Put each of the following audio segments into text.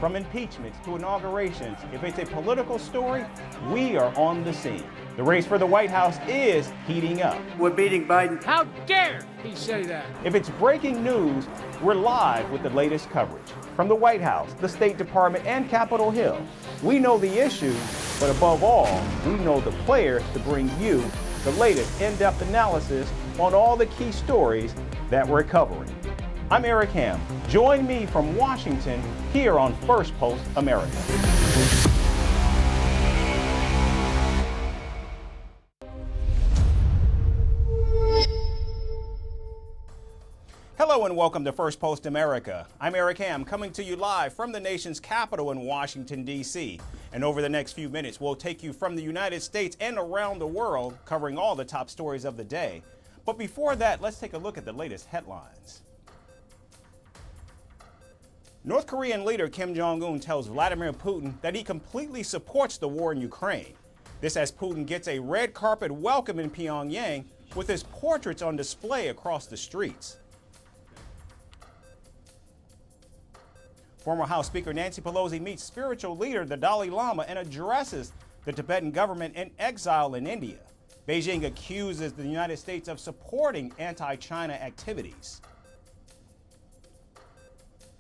From impeachments to inaugurations, if it's a political story, we are on the scene. The race for the White House is heating up. We're beating Biden. How dare he say that? If it's breaking news, we're live with the latest coverage. From the White House, the State Department, and Capitol Hill, we know the issues, but above all, we know the players to bring you the latest in-depth analysis on all the key stories that we're covering. I'm Eric Ham. Join me from Washington here on Firstpost America. Hello and welcome to Firstpost America. I'm Eric Ham, coming to you live from the nation's capital in Washington, D.C. And over the next few minutes, we'll take you from the United States and around the world, covering all the top stories of the day. But before that, let's take a look at the latest headlines. North Korean leader Kim Jong-un tells Vladimir Putin that he completely supports the war in Ukraine. This as Putin gets a red carpet welcome in Pyongyang with his portraits on display across the streets. Former House Speaker Nancy Pelosi meets spiritual leader the Dalai Lama and addresses the Tibetan government in exile in India. Beijing accuses the United States of supporting anti-China activities.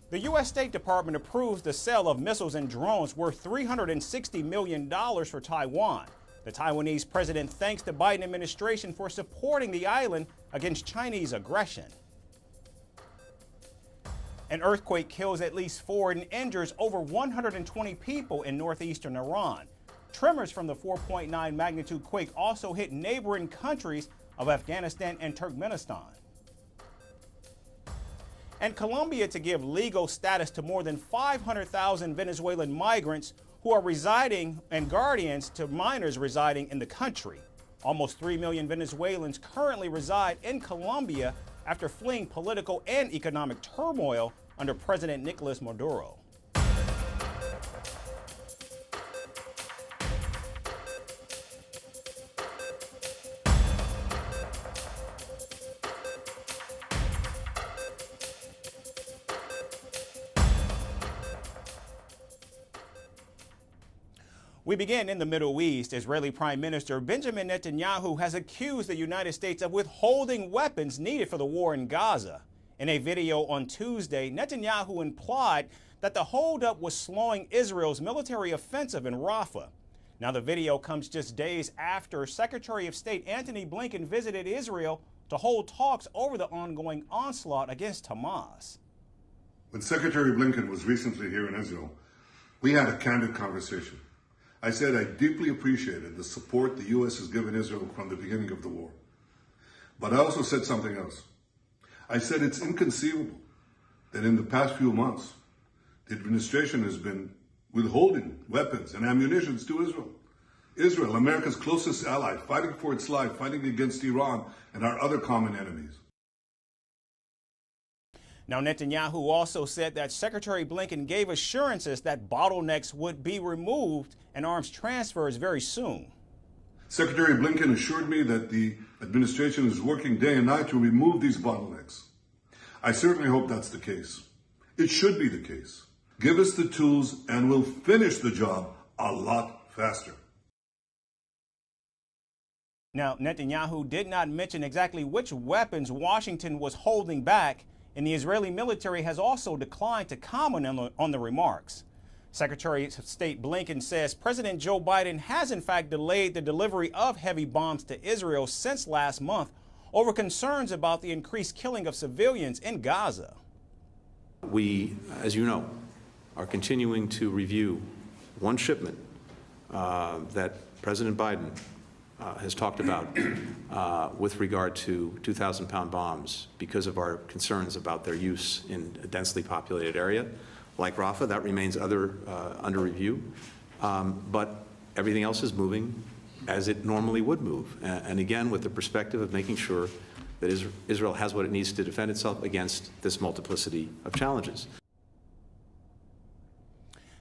The U.S. State Department approves the sale of missiles and drones worth $360 million for Taiwan. The Taiwanese president thanks the Biden administration for supporting the island against Chinese aggression. An earthquake kills at least 4 and injures over 120 people in northeastern Iran. Tremors from the 4.9 magnitude quake also hit neighboring countries of Afghanistan and Turkmenistan. And Colombia to give legal status to more than 500,000 Venezuelan migrants who are residing and guardians to minors residing in the country. Almost 3 million Venezuelans currently reside in Colombia after fleeing political and economic turmoil under President Nicolas Maduro. We begin in the Middle East. Israeli Prime Minister Benjamin Netanyahu has accused the United States of withholding weapons needed for the war in Gaza. In a video on Tuesday, Netanyahu implied that the holdup was slowing Israel's military offensive in Rafah. Now, the video comes just days after Secretary of State Antony Blinken visited Israel to hold talks over the ongoing onslaught against Hamas. When Secretary Blinken was recently here in Israel, we had a candid conversation. I said I deeply appreciated the support the U.S. has given Israel from the beginning of the war. But I also said something else. I said it's inconceivable that in the past few months, the administration has been withholding weapons and ammunition to Israel. Israel, America's closest ally, fighting for its life, fighting against Iran and our other common enemies. Now, Netanyahu also said that Secretary Blinken gave assurances that bottlenecks would be removed and arms transfers very soon. Secretary Blinken assured me that the administration is working day and night to remove these bottlenecks. I certainly hope that's the case. It should be the case. Give us the tools and we'll finish the job a lot faster. Now, Netanyahu did not mention exactly which weapons Washington was holding back, and the Israeli military has also declined to comment on the remarks. Secretary of State Blinken says President Joe Biden has in fact delayed the delivery of heavy bombs to Israel since last month over concerns about the increased killing of civilians in Gaza. We, as you know, are continuing to review one shipment that President Biden has talked about with regard to 2,000-pound bombs because of our concerns about their use in a densely populated area. Like Rafah, that remains under review. But everything else is moving as it normally would move. And again, with the perspective of making sure that Israel has what it needs to defend itself against this multiplicity of challenges.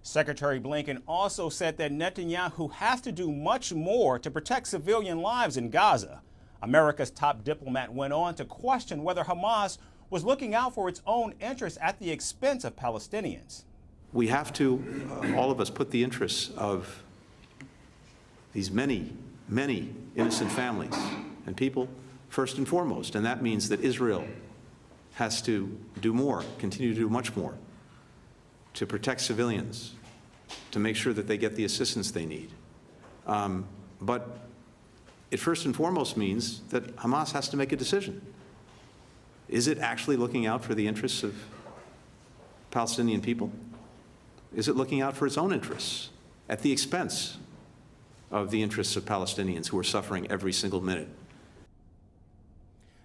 Secretary Blinken also said that Netanyahu has to do much more to protect civilian lives in Gaza. America's top diplomat went on to question whether Hamas was looking out for its own interests at the expense of Palestinians. we have to, all of us, put the interests of these many, many innocent families and people first and foremost. And that means that Israel has to do more, continue to do much more, to protect civilians, to make sure that they get the assistance they need. But it first and foremost means that Hamas has to make a decision. Is it actually looking out for the interests of Palestinian people? Is it looking out for its own interests at the expense of the interests of Palestinians who are suffering every single minute?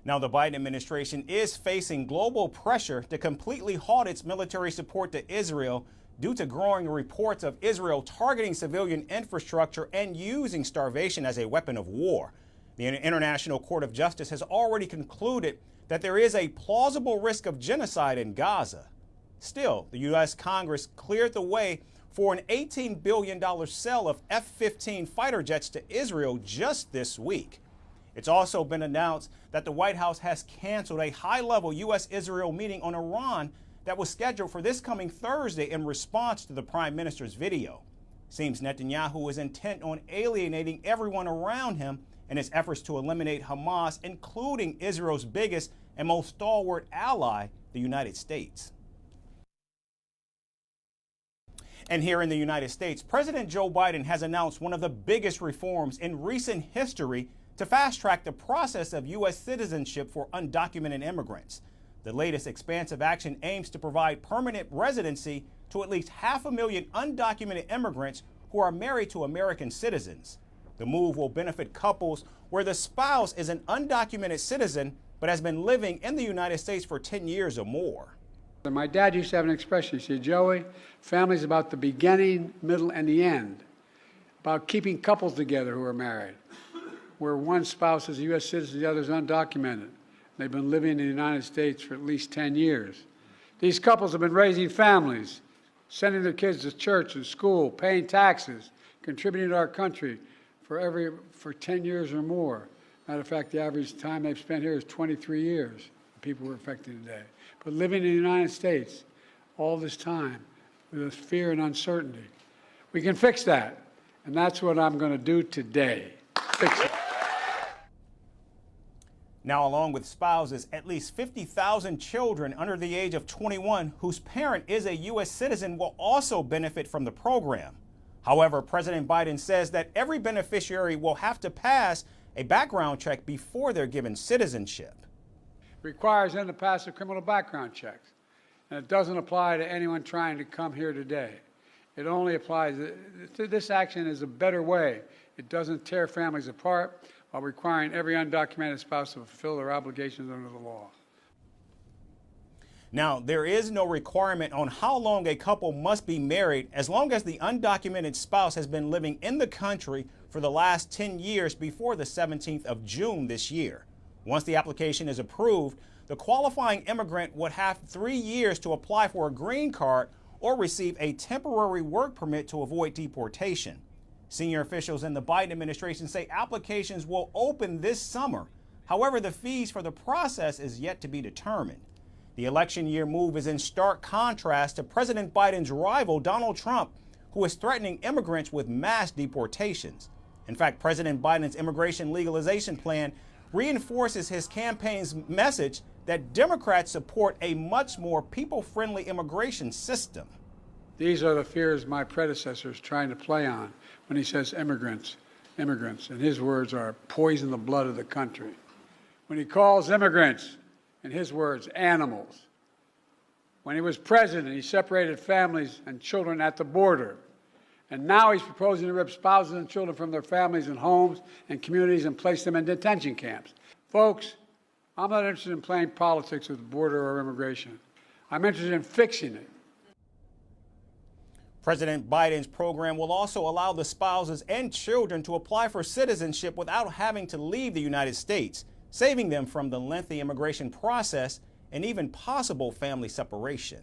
Now, the Biden administration is facing global pressure to completely halt its military support to Israel due to growing reports of Israel targeting civilian infrastructure and using starvation as a weapon of war. The International Court of Justice has already concluded that there is a plausible risk of genocide in Gaza. Still, the U.S. Congress cleared the way for an $18 billion sale of F-15 fighter jets to Israel just this week. It's also been announced that the White House has canceled a high-level U.S.-Israel meeting on Iran that was scheduled for this coming Thursday in response to the Prime Minister's video. Seems Netanyahu is intent on alienating everyone around him in his efforts to eliminate Hamas, including Israel's biggest and most stalwart ally, the United States. And here in the United States, President Joe Biden has announced one of the biggest reforms in recent history to fast-track the process of U.S. citizenship for undocumented immigrants. The latest expansive action aims to provide permanent residency to at least 500,000 undocumented immigrants who are married to American citizens. The move will benefit couples where the spouse is an undocumented citizen but has been living in the United States for 10 years or more. My dad used to have an expression. He said, Joey, family's about the beginning, middle, and the end. About keeping couples together who are married, where one spouse is a U.S. citizen, the other is undocumented. They've been living in the United States for at least 10 years. These couples have been raising families, sending their kids to church and school, paying taxes, contributing to our country for 10 years or more. Matter of fact, the average time they've spent here is 23 years, the people who are affected today. But living in the United States all this time with this fear and uncertainty. We can fix that, and that's what I'm going to do today. Fix it. Now, along with spouses, at least 50,000 children under the age of 21 whose parent is a U.S. citizen will also benefit from the program. However, President Biden says that every beneficiary will have to pass a background check before they're given citizenship. Requires them to pass a criminal background checks, and it doesn't apply to anyone trying to come here today. It only applies, this action is a better way. It doesn't tear families apart while requiring every undocumented spouse to fulfill their obligations under the law. Now, there is no requirement on how long a couple must be married as long as the undocumented spouse has been living in the country for the last 10 years before the 17th of June this year. Once the application is approved, the qualifying immigrant would have 3 years to apply for a green card or receive a temporary work permit to avoid deportation. Senior officials in the Biden administration say applications will open this summer. However, the fees for the process is yet to be determined. The election year move is in stark contrast to President Biden's rival, Donald Trump, who is threatening immigrants with mass deportations. In fact, President Biden's immigration legalization plan reinforces his campaign's message that Democrats support a much more people-friendly immigration system. These are the fears my predecessor is trying to play on when he says immigrants, and his words are poison the blood of the country. When he calls immigrants, in his words, animals. When he was president, he separated families and children at the border. And now he's proposing to rip spouses and children from their families and homes and communities and place them in detention camps. Folks, I'm not interested in playing politics with the border or immigration. I'm interested in fixing it. President Biden's program will also allow the spouses and children to apply for citizenship without having to leave the United States, saving them from the lengthy immigration process and even possible family separation.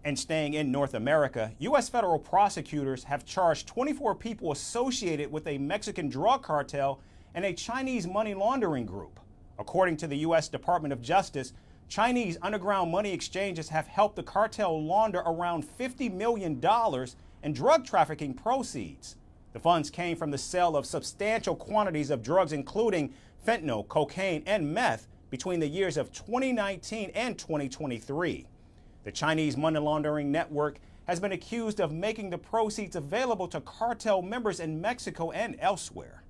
And staying in North America, U.S. federal prosecutors have charged 24 people associated with a Mexican drug cartel and a Chinese money laundering group. According to the U.S. Department of Justice, Chinese underground money exchanges have helped the cartel launder around $50 million in drug trafficking proceeds. The funds came from the sale of substantial quantities of drugs, including fentanyl, cocaine, and meth, between the years of 2019 and 2023. The Chinese money laundering network has been accused of making the proceeds available to cartel members in Mexico and elsewhere.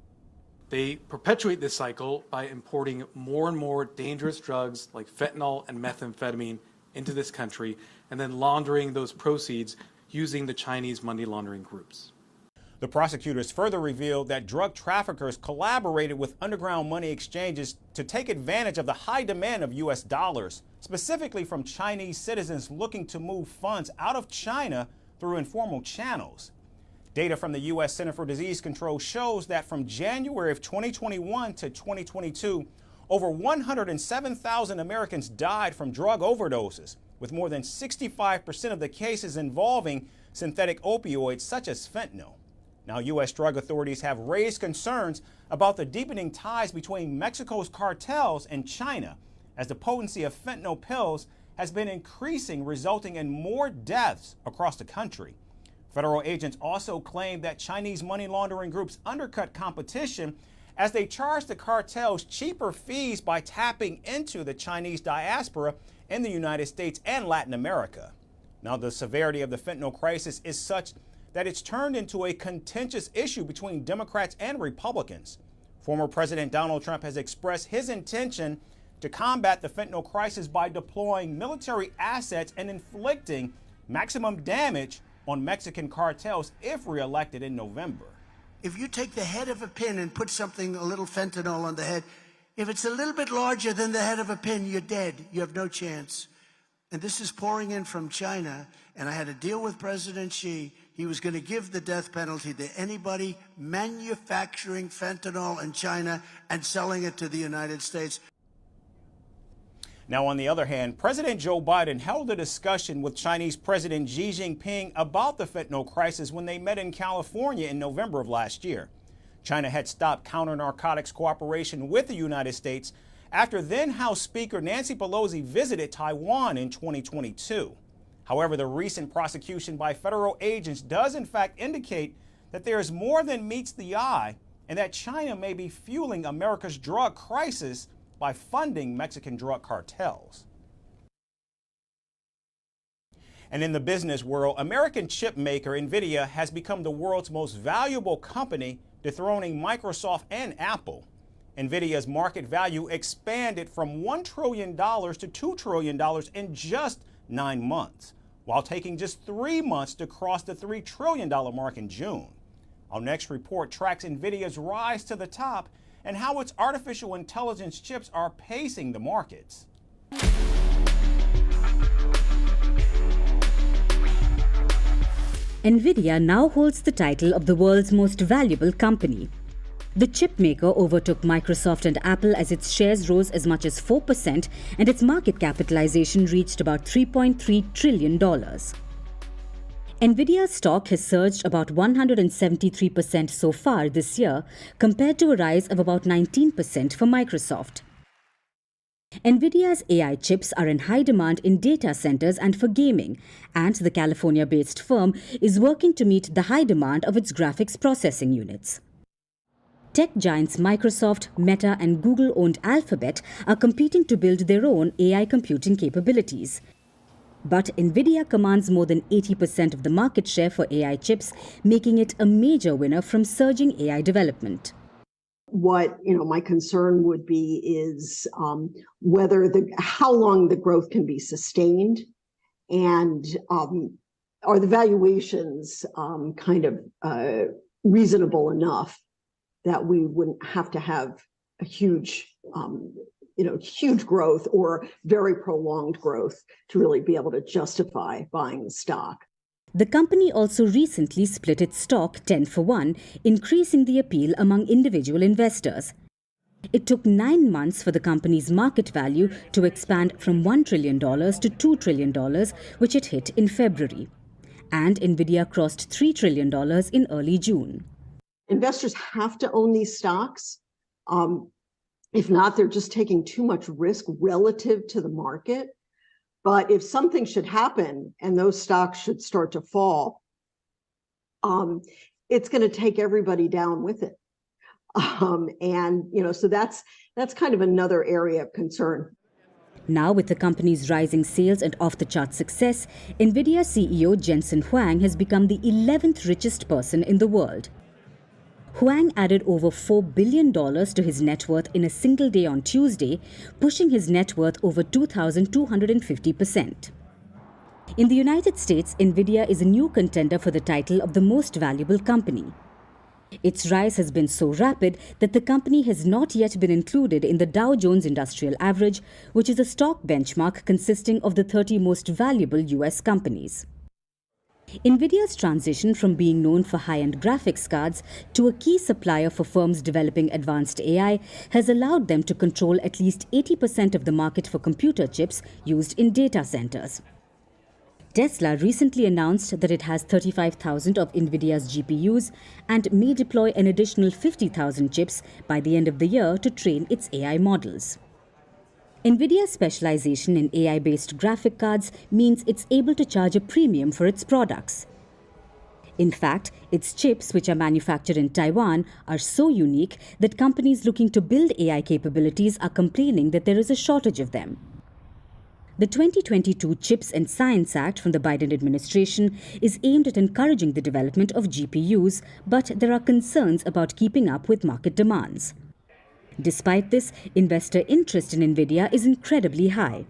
They perpetuate this cycle by importing more and more dangerous drugs like fentanyl and methamphetamine into this country and then laundering those proceeds using the Chinese money laundering groups. The prosecutors further revealed that drug traffickers collaborated with underground money exchanges to take advantage of the high demand of U.S. dollars, specifically from Chinese citizens looking to move funds out of China through informal channels. Data from the U.S. Center for Disease Control shows that from January of 2021 to 2022, over 107,000 Americans died from drug overdoses, with more than 65% of the cases involving synthetic opioids such as fentanyl. Now, U.S. drug authorities have raised concerns about the deepening ties between Mexico's cartels and China, as the potency of fentanyl pills has been increasing, resulting in more deaths across the country. Federal agents also claim that Chinese money laundering groups undercut competition as they charge the cartels cheaper fees by tapping into the Chinese diaspora in the United States and Latin America. Now, the severity of the fentanyl crisis is such that it's turned into a contentious issue between Democrats and Republicans. Former President Donald Trump has expressed his intention to combat the fentanyl crisis by deploying military assets and inflicting maximum damage on Mexican cartels if reelected in November. If you take the head of a pin and put something, a little fentanyl on the head, if it's a little bit larger than the head of a pin, you're dead. You have no chance. And this is pouring in from China, and I had a deal with President Xi. He was going to give the death penalty to anybody manufacturing fentanyl in China and selling it to the United States. Now, on the other hand, President Joe Biden held a discussion with Chinese President Xi Jinping about the fentanyl crisis when they met in California in November of last year. China had stopped counter-narcotics cooperation with the United States after then House Speaker Nancy Pelosi visited Taiwan in 2022. However, the recent prosecution by federal agents does in fact indicate that there is more than meets the eye and that China may be fueling America's drug crisis by funding Mexican drug cartels. And in the business world, American chipmaker Nvidia has become the world's most valuable company, dethroning Microsoft and Apple. Nvidia's market value expanded from $1 trillion to $2 trillion in just 9 months, while taking just 3 months to cross the $3 trillion mark in June. Our next report tracks Nvidia's rise to the top and how its artificial intelligence chips are pacing the markets. Nvidia now holds the title of the world's most valuable company. The chipmaker overtook Microsoft and Apple as its shares rose as much as 4% and its market capitalization reached about $3.3 trillion. Nvidia's stock has surged about 173% so far this year, compared to a rise of about 19% for Microsoft. Nvidia's AI chips are in high demand in data centers and for gaming, and the California-based firm is working to meet the high demand of its graphics processing units. Tech giants Microsoft, Meta, and Google-owned Alphabet are competing to build their own AI computing capabilities. But Nvidia commands more than 80% of the market share for AI chips, making it a major winner from surging AI development. What my concern would be is whether how long the growth can be sustained, and are the valuations reasonable enough that we wouldn't have to have a huge growth or very prolonged growth to really be able to justify buying the stock. The company also recently split its stock 10-for-1, increasing the appeal among individual investors. It took 9 months for the company's market value to expand from $1 trillion to $2 trillion, which it hit in February. And Nvidia crossed $3 trillion in early June. Investors have to own these stocks. If not, they're just taking too much risk relative to the market. But if something should happen and those stocks should start to fall, it's going to take everybody down with it. So that's kind of another area of concern. Now, with the company's rising sales and off-the-chart success, Nvidia CEO Jensen Huang has become the 11th richest person in the world. Huang added over $4 billion to his net worth in a single day on Tuesday, pushing his net worth over 2,250%. In the United States, Nvidia is a new contender for the title of the most valuable company. Its rise has been so rapid that the company has not yet been included in the Dow Jones Industrial Average, which is a stock benchmark consisting of the 30 most valuable US companies. Nvidia's transition from being known for high-end graphics cards to a key supplier for firms developing advanced AI has allowed them to control at least 80% of the market for computer chips used in data centers. Tesla recently announced that it has 35,000 of Nvidia's GPUs and may deploy an additional 50,000 chips by the end of the year to train its AI models. Nvidia's specialization in AI-based graphic cards means it's able to charge a premium for its products. In fact, its chips, which are manufactured in Taiwan, are so unique that companies looking to build AI capabilities are complaining that there is a shortage of them. The 2022 CHIPS and Science Act from the Biden administration is aimed at encouraging the development of GPUs, but there are concerns about keeping up with market demands. Despite this, investor interest in Nvidia is incredibly high.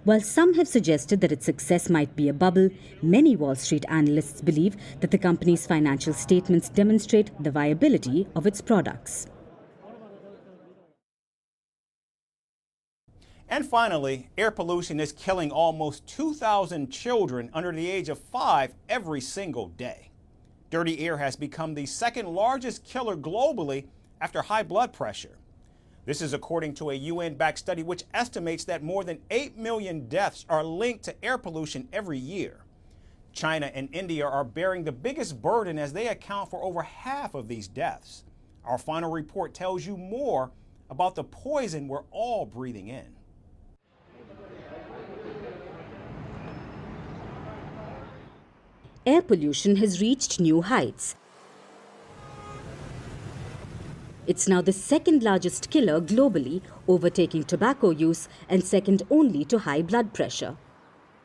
While some have suggested that its success might be a bubble, many Wall Street analysts believe that the company's financial statements demonstrate the viability of its products. And finally, air pollution is killing almost 2,000 children under the age of 5 every single day. Dirty air has become the second largest killer globally after high blood pressure. This is according to a UN-backed study which estimates that more than 8 million deaths are linked to air pollution every year. China and India are bearing the biggest burden as they account for over half of these deaths. Our final report tells you more about the poison we're all breathing in. Air pollution has reached new heights. It's now the second largest killer globally, overtaking tobacco use and second only to high blood pressure.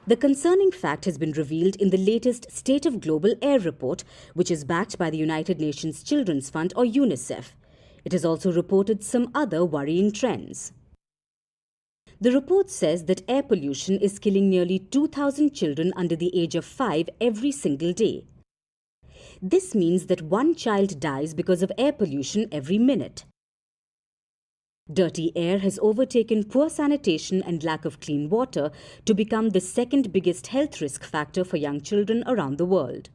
The concerning fact has been revealed in the latest State of Global Air report, which is backed by the United Nations Children's Fund or UNICEF. It has also reported some other worrying trends. The report says that air pollution is killing nearly 2,000 children under the age of 5 every single day. This means that one child dies because of air pollution every minute. Dirty air has overtaken poor sanitation and lack of clean water to become the second biggest health risk factor for young children around the world.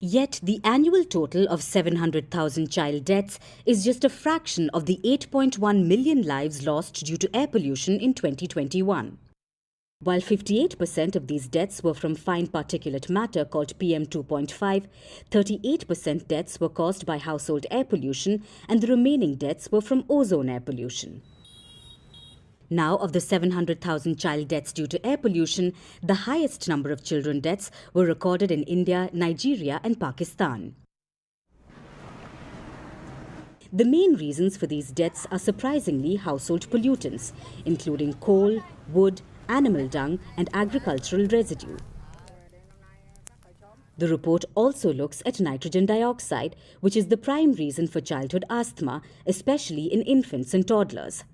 Yet the annual total of 700,000 child deaths is just a fraction of the 8.1 million lives lost due to air pollution in 2021. While 58% of these deaths were from fine particulate matter called PM2.5, 38% deaths were caused by household air pollution and the remaining deaths were from ozone air pollution. Now, of the 700,000 child deaths due to air pollution, the highest number of children deaths were recorded in India, Nigeria and Pakistan. The main reasons for these deaths are surprisingly household pollutants, including coal, wood, animal dung and agricultural residue. The report also looks at nitrogen dioxide, which is the prime reason for childhood asthma, especially in infants and toddlers.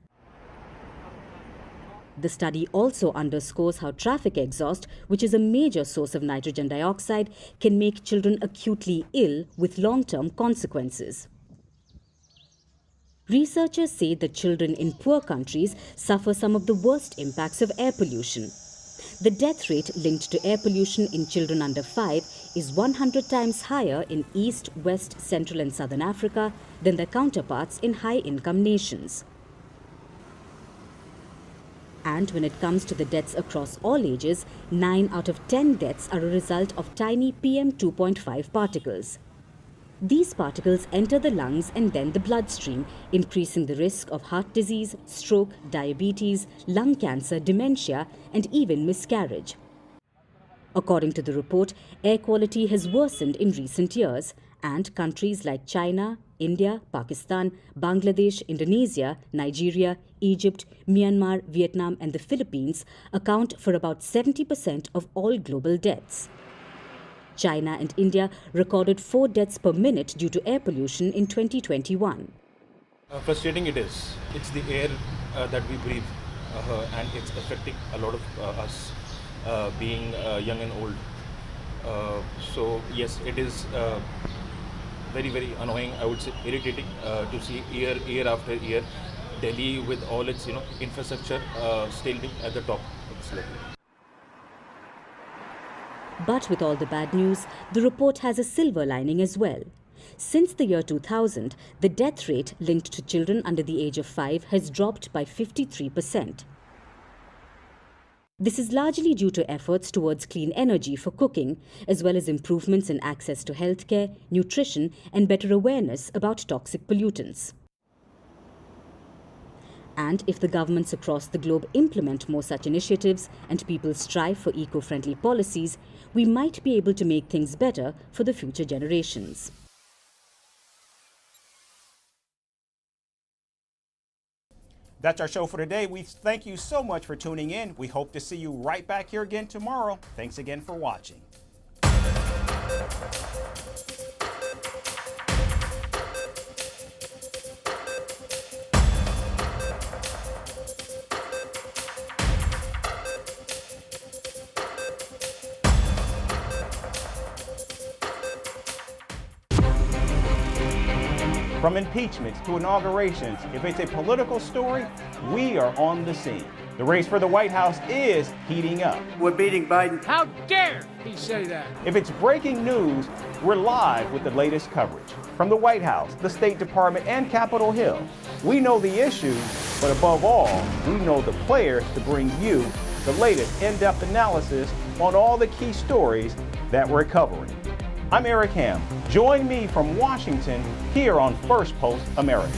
The study also underscores how traffic exhaust, which is a major source of nitrogen dioxide, can make children acutely ill with long-term consequences. Researchers say that children in poor countries suffer some of the worst impacts of air pollution. The death rate linked to air pollution in children under 5 is 100 times higher in East, West, Central and Southern Africa than their counterparts in high-income nations. And when it comes to the deaths across all ages, 9 out of 10 deaths are a result of tiny PM2.5 particles. These particles enter the lungs and then the bloodstream, increasing the risk of heart disease, stroke, diabetes, lung cancer, dementia, and even miscarriage. According to the report, air quality has worsened in recent years, and countries like China, India, Pakistan, Bangladesh, Indonesia, Nigeria, Egypt, Myanmar, Vietnam, and the Philippines account for about 70% of all global deaths. China and India recorded 4 deaths per minute due to air pollution in 2021. Frustrating it is. It's the air that we breathe, and it's affecting a lot of us, being young and old. So yes, it is very, very annoying, I would say irritating, to see year after year Delhi with all its infrastructure still being at the top of this level. But with all the bad news, the report has a silver lining as well. Since the year 2000, the death rate linked to children under the age of 5 has dropped by 53%. This is largely due to efforts towards clean energy for cooking, as well as improvements in access to healthcare, nutrition, and better awareness about toxic pollutants. And if the governments across the globe implement more such initiatives and people strive for eco-friendly policies, we might be able to make things better for the future generations. That's our show for today. We thank you so much for tuning in. We hope to see you right back here again tomorrow. Thanks again for watching. From impeachments to inaugurations, if it's a political story, we are on the scene. The race for the White House is heating up. We're beating Biden. How dare he say that? If it's breaking news, we're live with the latest coverage. From the White House, the State Department, and Capitol Hill, we know the issues, but above all, we know the players to bring you the latest in-depth analysis on all the key stories that we're covering. I'm Eric Ham. Join me from Washington here on First Post America.